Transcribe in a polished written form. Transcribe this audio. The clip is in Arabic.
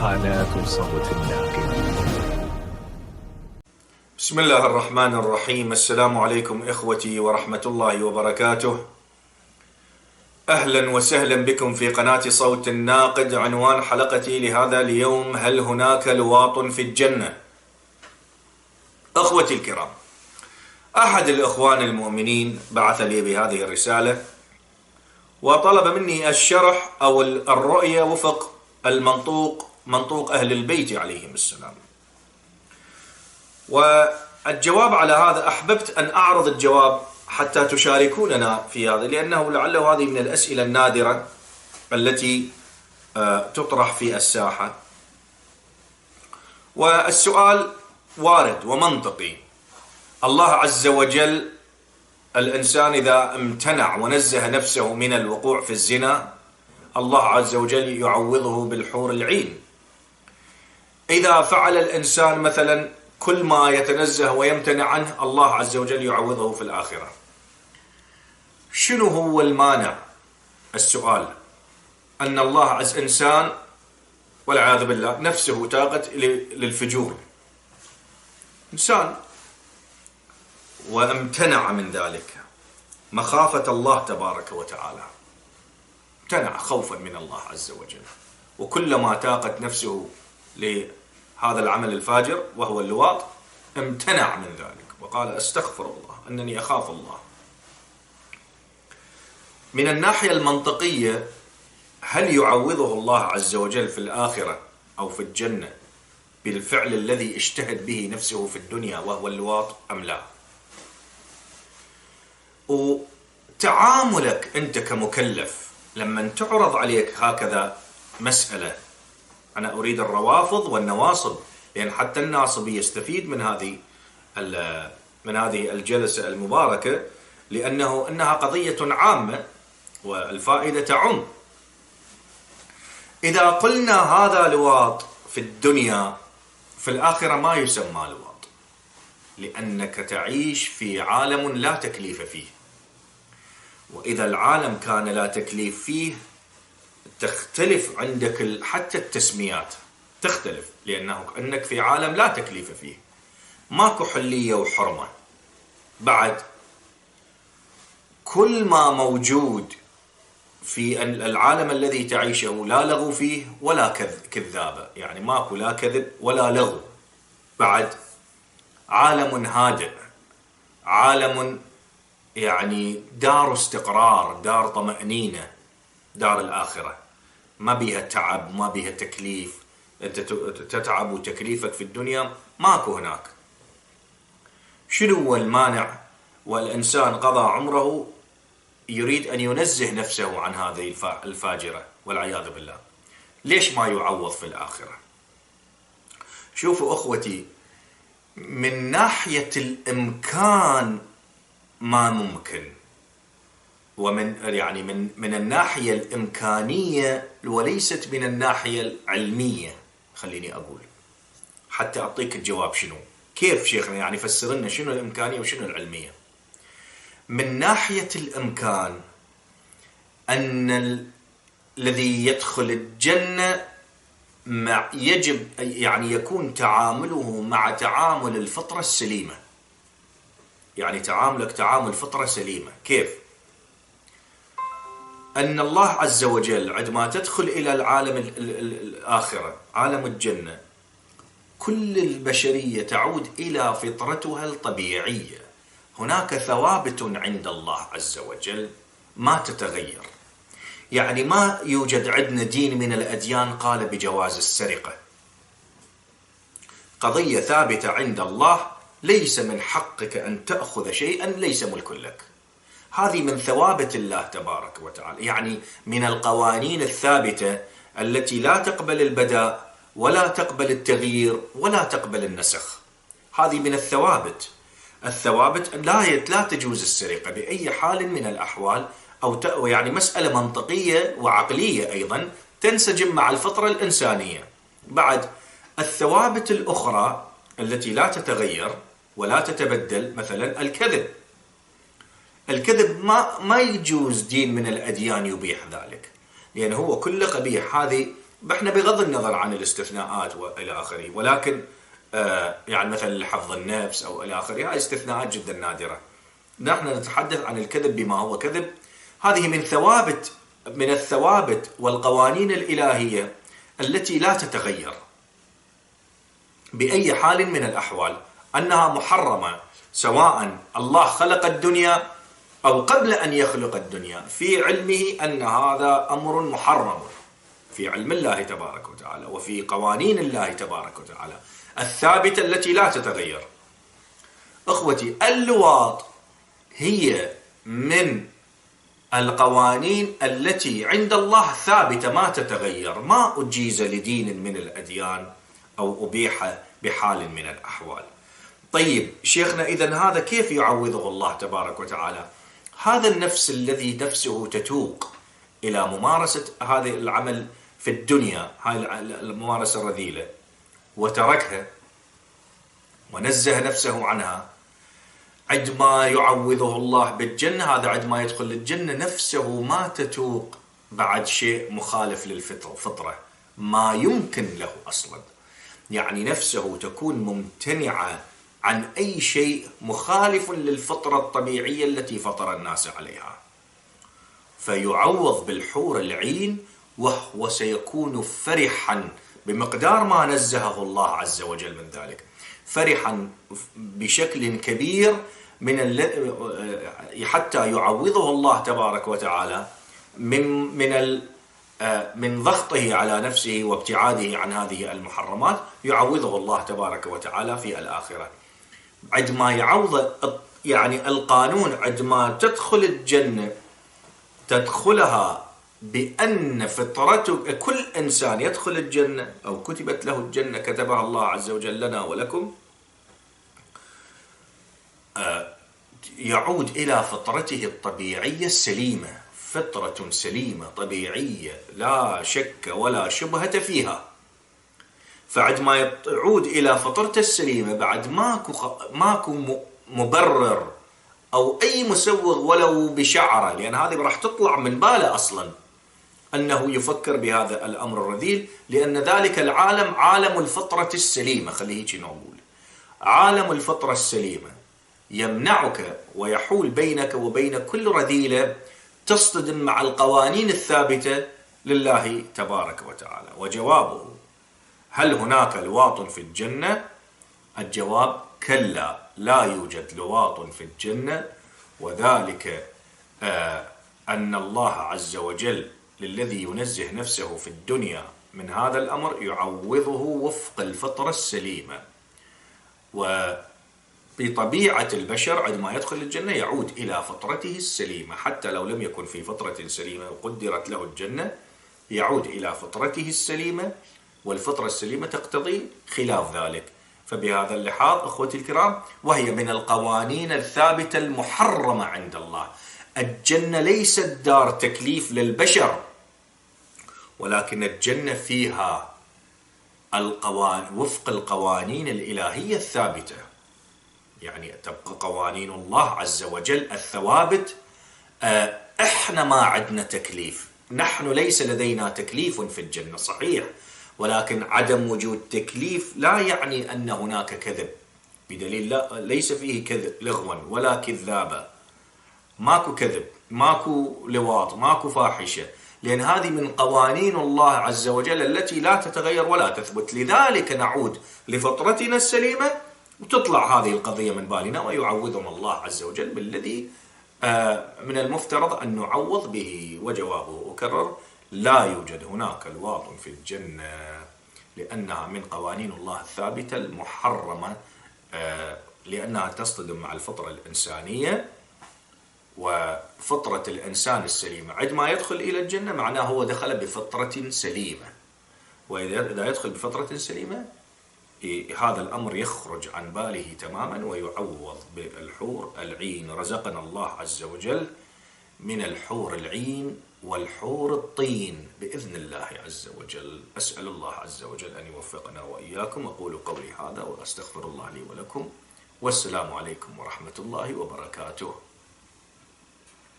قناة صوت الناقد. بسم الله الرحمن الرحيم. السلام عليكم إخوتي ورحمة الله وبركاته. أهلا وسهلا بكم في قناة صوت الناقد. عنوان حلقتي لهذا اليوم: هل هناك لواط في الجنة؟ أخوتي الكرام، أحد الإخوان المؤمنين بعث لي بهذه الرسالة وطلب مني الشرح أو الرؤية وفق منطوق أهل البيت عليهم السلام. والجواب على هذا أحببت أن أعرض الجواب حتى تشاركوننا في هذا، لأنه لعله هذه من الأسئلة النادرة التي تطرح في الساحة. والسؤال وارد ومنطقي. الله عز وجل، الإنسان إذا امتنع ونزه نفسه من الوقوع في الزنا، الله عز وجل يعوضه بالحور العين. إذا فعل الإنسان مثلا كل ما يتنزه ويمتنع عنه، الله عز وجل يعوضه في الآخرة. شنو هو المانع؟ السؤال أن الله عز إنسان والعياذ بالله نفسه تاقت للفجور، إنسان وامتنع من ذلك مخافة الله تبارك وتعالى، امتنع خوفا من الله عز وجل، وكلما تاقت نفسه لهذا العمل الفاجر وهو اللواط امتنع من ذلك وقال استغفر الله أنني أخاف الله. من الناحية المنطقية، هل يعوضه الله عز وجل في الآخرة أو في الجنة بالفعل الذي اجتهد به نفسه في الدنيا وهو اللواط أم لا؟ وتعاملك أنت كمكلف لما تعرض عليك هكذا مسألة، أنا أريد الروافض والنواصب، لأن حتى الناصب يستفيد من هذه الجلسة المباركة، إنها قضية عامة والفائدة تعم. إذا قلنا هذا لواط في الدنيا، في الآخرة ما يسمى لواط، لأنك تعيش في عالم لا تكليف فيه، وإذا العالم كان لا تكليف فيه تختلف عندك حتى التسميات تختلف، لأنك في عالم لا تكليف فيه، ماكو حلية وحرمة. بعد كل ما موجود في العالم الذي تعيشه لا لغو فيه ولا كذابة، يعني ماكو لا كذب ولا لغو. بعد عالم هادئ، عالم يعني دار استقرار، دار طمأنينة، دار الآخرة ما بيها تعب، ما بيها تكليف. أنت تتعب وتكليفك في الدنيا ماكو هناك. شنو هو المانع؟ والإنسان قضى عمره يريد أن ينزه نفسه عن هذه الفاجرة والعياذ بالله، ليش ما يعوض في الآخرة؟ شوفوا أخوتي، من ناحية الإمكان ما ممكن، من الناحية الإمكانية وليست من الناحية العلمية. خليني أقول حتى أعطيك الجواب. شنو كيف شيخنا؟ يعني فسر لنا شنو الإمكانية وشنو العلمية. من ناحية الإمكان، أن الذي يدخل الجنة يجب يعني يكون تعامله مع تعامل الفطرة السليمة، يعني تعاملك تعامل فطرة سليمة. كيف؟ أن الله عز وجل عندما تدخل إلى العالم الآخرة، عالم الجنة، كل البشرية تعود إلى فطرتها الطبيعية. هناك ثوابت عند الله عز وجل ما تتغير، يعني ما يوجد عندنا دين من الأديان قال بجواز السرقة. قضية ثابتة عند الله، ليس من حقك أن تأخذ شيئا ليس ملك لك. هذه من ثوابت الله تبارك وتعالى، يعني من القوانين الثابتة التي لا تقبل البداء ولا تقبل التغيير ولا تقبل النسخ. هذه من الثوابت لا تجوز السرقة بأي حال من الأحوال، أو يعني مسألة منطقية وعقلية أيضا تنسجم مع الفطرة الإنسانية. بعد الثوابت الأخرى التي لا تتغير ولا تتبدل، مثلا الكذب ما يجوز دين من الأديان يبيح ذلك، لأنه هو كله قبيح. هذه احنا بغض النظر عن الاستثناءات والى اخره، ولكن يعني مثلا حفظ النفس او الى اخره، هاي استثناءات جدا نادره. نحن نتحدث عن الكذب بما هو كذب. هذه من الثوابت والقوانين الالهيه التي لا تتغير باي حال من الاحوال، انها محرمه، سواء الله خلق الدنيا او قبل ان يخلق الدنيا، في علمه ان هذا امر محرم في علم الله تبارك وتعالى وفي قوانين الله تبارك وتعالى الثابتة التي لا تتغير. أخوتي، اللواط هي من القوانين التي عند الله ثابتة ما تتغير، ما أجيز لدين من الأديان أو أبيح بحال من الأحوال. طيب شيخنا، إذن هذا كيف يعوضه الله تبارك وتعالى؟ هذا النفس الذي نفسه تتوق إلى ممارسة هذا العمل في الدنيا، هاي الممارسة الرذيلة، وتركها ونزه نفسه عنها، عندما يعوضه الله بالجنة، هذا عندما يدخل الجنة نفسه ما تتوق بعد شيء مخالف للفطرة، ما يمكن له أصلا. يعني نفسه تكون ممتنعة عن أي شيء مخالف للفطرة الطبيعية التي فطر الناس عليها، فيعوض بالحور العين، وهو سيكون فرحا بمقدار ما نزهه الله عز وجل من ذلك، فرحا بشكل كبير حتى يعوضه الله تبارك وتعالى من ضغطه على نفسه وابتعاده عن هذه المحرمات، يعوضه الله تبارك وتعالى في الآخرة. عندما يعوض يعني القانون، عندما تدخل الجنة تدخلها بأن فطرتك، كل إنسان يدخل الجنة أو كتبت له الجنة كتبها الله عز وجل لنا ولكم، يعود إلى فطرته الطبيعية السليمة، فطرة سليمة طبيعية لا شك ولا شبهة فيها. فعندما يعود إلى فطرته السليمة، بعد ماكو مبرر أو أي مسوغ ولو بشعره، لأن هذه راح تطلع من باله أصلا أنه يفكر بهذا الأمر الرذيل، لأن ذلك العالم عالم الفطرة السليمة. خليه هيك نقول، عالم الفطرة السليمة يمنعك ويحول بينك وبين كل رذيلة تصطدم مع القوانين الثابتة لله تبارك وتعالى. وجوابه، هل هناك لواط في الجنة؟ الجواب كلا، لا يوجد لواط في الجنة، وذلك أن الله عز وجل للذي ينزه نفسه في الدنيا من هذا الأمر يعوضه وفق الفطرة السليمة. وبطبيعة البشر عندما يدخل الجنة يعود إلى فطرته السليمة، حتى لو لم يكن في فطرة سليمة وقدرت له الجنة، يعود إلى فطرته السليمة، والفطرة السليمة تقتضي خلاف ذلك. فبهذا اللحاظ أخوتي الكرام، وهي من القوانين الثابتة المحرمة عند الله. الجنة ليست دار تكليف للبشر، ولكن الجنة فيها وفق القوانين الإلهية الثابتة، يعني تبقى قوانين الله عز وجل الثوابت. احنا ما عندنا تكليف، نحن ليس لدينا تكليف في الجنة صحيح، ولكن عدم وجود تكليف لا يعني أن هناك كذب، بدليل لا ليس فيه كذب لغوا ولا كذابة، ماكو كذب، ماكو لواط، ماكو فاحشة، لأن هذه من قوانين الله عز وجل التي لا تتغير ولا تثبت. لذلك نعود لفطرتنا السليمة وتطلع هذه القضية من بالنا، ويعوضهم الله عز وجل بالذي من المفترض أن نعوض به. وجوابه أكرر، لا يوجد هناك لواط في الجنة، لأنها من قوانين الله الثابتة المحرمة، لأنها تصطدم مع الفطرة الإنسانية، وفطرة الإنسان السليمة عندما يدخل إلى الجنة معناه هو دخل بفطرة سليمة، وإذا يدخل بفطرة سليمة هذا الأمر يخرج عن باله تماما ويعوض بالحور العين. رزقنا الله عز وجل من الحور العين والحور الطين بإذن الله عز وجل. أسأل الله عز وجل أن يوفقنا وإياكم. أقول قولي هذا وأستغفر الله لي ولكم، والسلام عليكم ورحمة الله وبركاته.